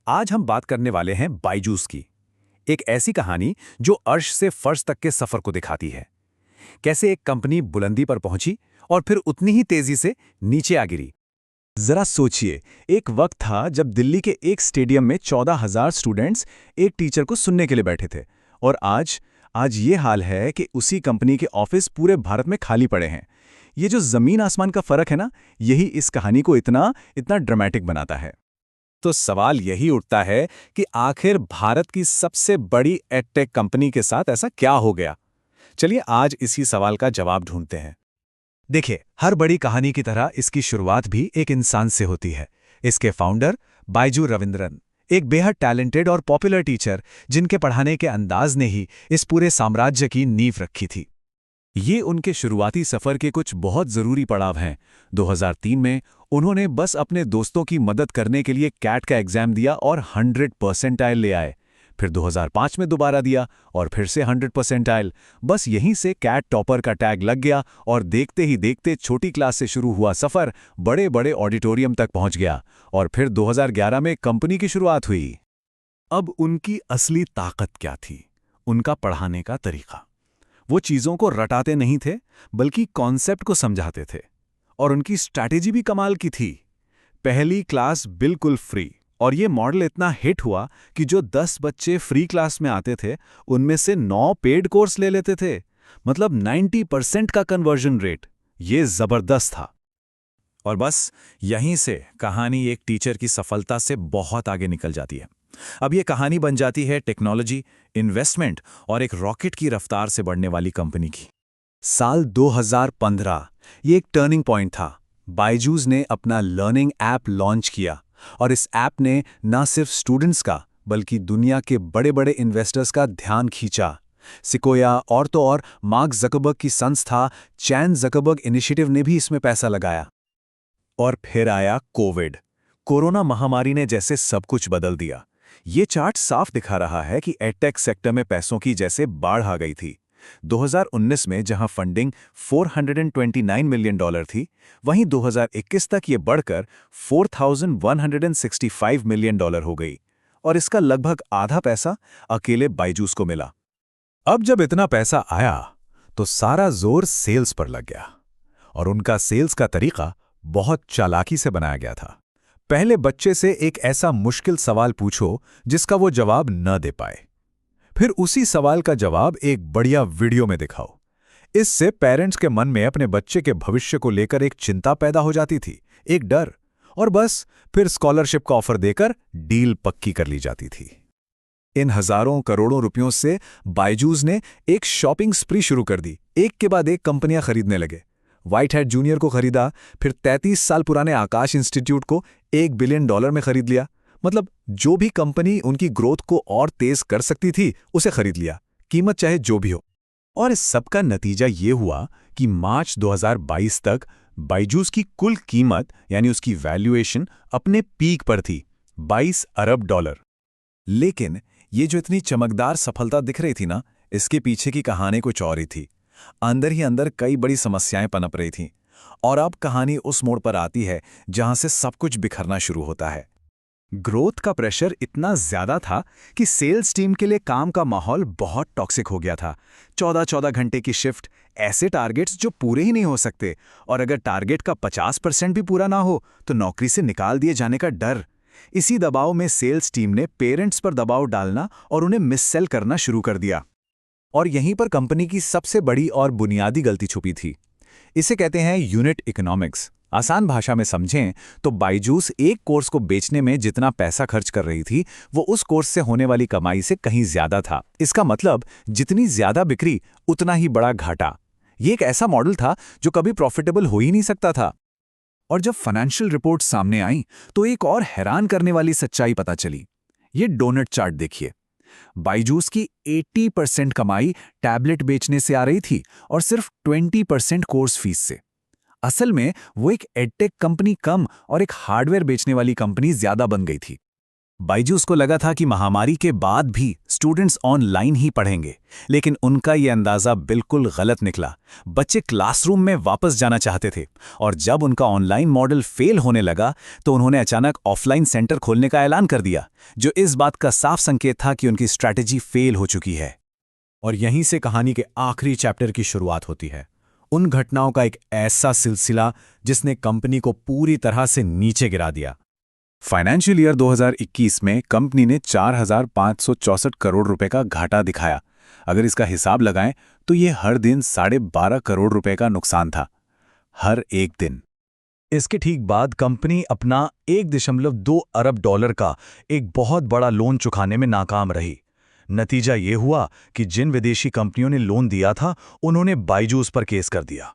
आज हम बात करने वाले हैं बायजूस की। एक ऐसी कहानी जो अर्श से फर्श तक के सफर को दिखाती है। कैसे एक कंपनी बुलंदी पर पहुंची और फिर उतनी ही तेजी से नीचे आ गिरी। जरा सोचिए, एक वक्त था जब दिल्ली के एक स्टेडियम में 14,000 स्टूडेंट्स एक टीचर को सुनने के लिए बैठे थे। और आज ये हाल है कि उसी कंपनी के ऑफिस पूरे भारत में खाली पड़े हैं। ये जो जमीन आसमान का फर्क है ना, यही इस कहानी को इतना इतना ड्रामेटिक बनाता है। तो सवाल यही उठता है कि आखिर भारत की सबसे बड़ी एडटेक कंपनी के साथ ऐसा क्या हो गया। चलिए आज इसी सवाल का जवाब ढूंढते हैं। देखिए, हर बड़ी कहानी की तरह इसकी शुरुआत भी एक इंसान से होती है। इसके फाउंडर बायजू रविंद्रन, एक बेहद टैलेंटेड और पॉपुलर टीचर जिनके पढ़ाने के अंदाज ने ही इस पूरे साम्राज्य की नींव रखी थी। ये उनके शुरुआती सफर के कुछ बहुत जरूरी पड़ाव हैं। 2003 में उन्होंने बस अपने दोस्तों की मदद करने के लिए कैट का एग्जाम दिया और 100% ले आए। फिर 2005 में दोबारा दिया और फिर से 100% बस यहीं से कैट टॉपर का टैग लग गया और देखते ही देखते छोटी क्लास से शुरू हुआ सफर बड़े बड़े ऑडिटोरियम तक पहुंच गया और फिर 2011 में कंपनी की शुरुआत हुई। अब उनकी असली ताकत क्या थी? उनका पढ़ाने का तरीका। वो चीज़ों को रटाते नहीं थे, बल्कि कॉन्सेप्ट को समझाते थे। और उनकी स्ट्रैटेजी भी कमाल की थी। पहली क्लास बिल्कुल फ्री, और ये मॉडल इतना हिट हुआ कि जो 10 बच्चे फ्री क्लास में आते थे, उनमें से 9 पेड कोर्स ले लेते थे। मतलब 90% का कन्वर्जन रेट। ये जबरदस्त था। और बस यहीं से कहानी एक टीचर की सफलता से बहुत आगे निकल जाती है। अब ये कहानी बन जाती है टेक्नोलॉजी, इन्वेस्टमेंट और एक रॉकेट की रफ्तार से बढ़ने वाली कंपनी की। साल 2015 ये एक टर्निंग पॉइंट था। बायजूस ने अपना लर्निंग ऐप लॉन्च किया और इस ऐप ने न सिर्फ स्टूडेंट्स का बल्कि दुनिया के बड़े बड़े इन्वेस्टर्स का ध्यान खींचा। सिकोया और तो और मार्क ज़करबर्ग की संस्था चैन ज़करबर्ग इनिशिएटिव ने भी इसमें पैसा लगाया। और फिर आया कोविड। कोरोना महामारी ने जैसे सब कुछ बदल दिया। ये चार्ट साफ दिखा रहा है कि एडटेक सेक्टर में पैसों की जैसे बाढ़ आ गई थी। 2019 में जहां फंडिंग $429 मिलियन थी, वहीं 2021 तक ये बढ़कर $4,165 मिलियन हो गई। और इसका लगभग आधा पैसा अकेले बायजूस को मिला। अब जब इतना पैसा आया तो सारा जोर सेल्स पर लग गया। और उनका सेल्स का तरीका बहुत चालाकी से बनाया गया था। पहले बच्चे से एक ऐसा मुश्किल सवाल पूछो जिसका वो जवाब न दे पाए। फिर उसी सवाल का जवाब एक बढ़िया वीडियो में दिखाओ। इससे पेरेंट्स के मन में अपने बच्चे के भविष्य को लेकर एक चिंता पैदा हो जाती थी, एक डर। और बस फिर स्कॉलरशिप का ऑफर देकर डील पक्की कर ली जाती थी। इन हजारों करोड़ों रुपयों से बायजूस ने एक शॉपिंग स्प्री शुरू कर दी। एक के बाद एक कंपनियां खरीदने लगे। व्हाइट हैट जूनियर को खरीदा, फिर 33 साल पुराने आकाश इंस्टीट्यूट को $1 बिलियन में खरीद लिया। मतलब जो भी कंपनी उनकी ग्रोथ को और तेज कर सकती थी, उसे खरीद लिया, कीमत चाहे जो भी हो। और इस सब का नतीजा ये हुआ कि मार्च 2022 तक बायजूस की कुल कीमत यानी उसकी वैल्यूएशन अपने पीक पर थी, $22 अरब। लेकिन ये जो इतनी चमकदार सफलता दिख रही थी ना, इसके पीछे की कहानी कुछ और ही थी। अंदर ही अंदर कई बड़ी समस्याएं पनप रही थीं। और अब कहानी उस मोड़ पर आती है जहां से सब कुछ बिखरना शुरू होता है। ग्रोथ का प्रेशर इतना ज्यादा था कि सेल्स टीम के लिए काम का माहौल बहुत टॉक्सिक हो गया था। 14-14 घंटे की शिफ्ट, ऐसे टारगेट्स जो पूरे ही नहीं हो सकते, और अगर टारगेट का 50% भी पूरा ना हो तो नौकरी से निकाल दिए जाने का डर। इसी दबाव में सेल्स टीम ने पेरेंट्स पर दबाव डालना और उन्हें मिससेल करना शुरू कर दिया। और यहीं पर कंपनी की सबसे बड़ी और बुनियादी गलती छुपी थी। इसे कहते हैं यूनिट इकोनॉमिक्स। आसान भाषा में समझें तो बायजूस एक कोर्स को बेचने में जितना पैसा खर्च कर रही थी, वो उस कोर्स से होने वाली कमाई से कहीं ज्यादा था। इसका मतलब जितनी ज्यादा बिक्री उतना ही बड़ा घाटा। ये एक ऐसा मॉडल था जो कभी प्रॉफिटेबल हो ही नहीं सकता था। और जब फाइनेंशियल रिपोर्ट सामने आई तो एक और हैरान करने वाली सच्चाई पता चली। ये डोनट चार्ट देखिए। बायजूस की 80% कमाई टैबलेट बेचने से आ रही थी और सिर्फ 20% कोर्स फीस से। असल में वो एक एडटेक कंपनी कम और एक हार्डवेयर बेचने वाली कंपनी ज्यादा बन गई थी। बायजूस को लगा था कि महामारी के बाद भी स्टूडेंट्स ऑनलाइन ही पढ़ेंगे, लेकिन उनका ये अंदाज़ा बिल्कुल गलत निकला। बच्चे क्लासरूम में वापस जाना चाहते थे, और जब उनका ऑनलाइन मॉडल फेल होने लगा तो उन्होंने अचानक ऑफलाइन सेंटर खोलने का ऐलान कर दिया, जो इस बात का साफ संकेत था कि उनकी स्ट्रैटेजी फेल हो चुकी है। और यहीं से कहानी के आखिरी चैप्टर की शुरुआत होती है, उन घटनाओं का एक ऐसा सिलसिला जिसने कंपनी को पूरी तरह से नीचे गिरा दिया। फाइनेंशियल ईयर 2021 में कंपनी ने 4,564 करोड़ रुपए का घाटा दिखाया। अगर इसका हिसाब लगाएं तो ये हर दिन 12.5 करोड़ रुपए का नुकसान था, हर एक दिन। इसके ठीक बाद कंपनी अपना 1.2 अरब डॉलर का एक बहुत बड़ा लोन चुकाने में नाकाम रही। नतीजा ये हुआ कि जिन विदेशी कंपनियों ने लोन दिया था उन्होंने बायजूस पर केस कर दिया।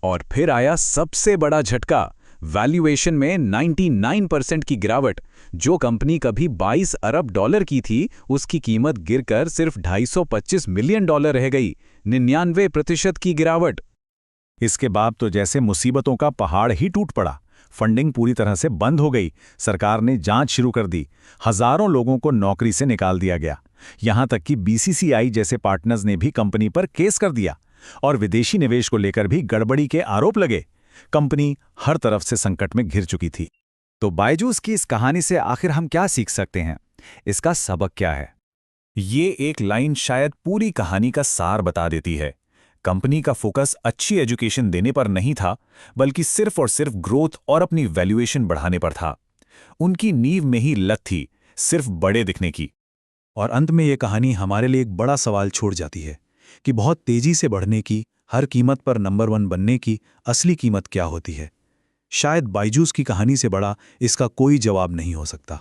और फिर आया सबसे बड़ा झटका, वैल्यूएशन में 99% की गिरावट। जो कंपनी कभी 22 अरब डॉलर की थी, उसकी कीमत गिरकर सिर्फ 225 मिलियन डॉलर रह गई। 99% की गिरावट। इसके बाद तो जैसे मुसीबतों का पहाड़ ही टूट पड़ा। फंडिंग पूरी तरह से बंद हो गई, सरकार ने जांच शुरू कर दी, हजारों लोगों को नौकरी से निकाल दिया गया। यहां तक कि बीसीसीआई जैसे पार्टनर्स ने भी कंपनी पर केस कर दिया, और विदेशी निवेश को लेकर भी गड़बड़ी के आरोप लगे। कंपनी हर तरफ से संकट में घिर चुकी थी। तो बायजूस की इस कहानी से आखिर हम क्या सीख सकते हैं? इसका सबक क्या है? ये एक लाइन शायद पूरी कहानी का सार बता देती है। कंपनी का फोकस अच्छी एजुकेशन देने पर नहीं था, बल्कि सिर्फ और सिर्फ ग्रोथ और अपनी वैल्यूएशन बढ़ाने पर था। उनकी नींव में ही लत थी, सिर्फ बड़े दिखने की। और अंत में ये कहानी हमारे लिए एक बड़ा सवाल छोड़ जाती है कि बहुत तेजी से बढ़ने की, हर कीमत पर नंबर 1 बनने की असली कीमत क्या होती है। शायद बायजूस की कहानी से बड़ा इसका कोई जवाब नहीं हो सकता।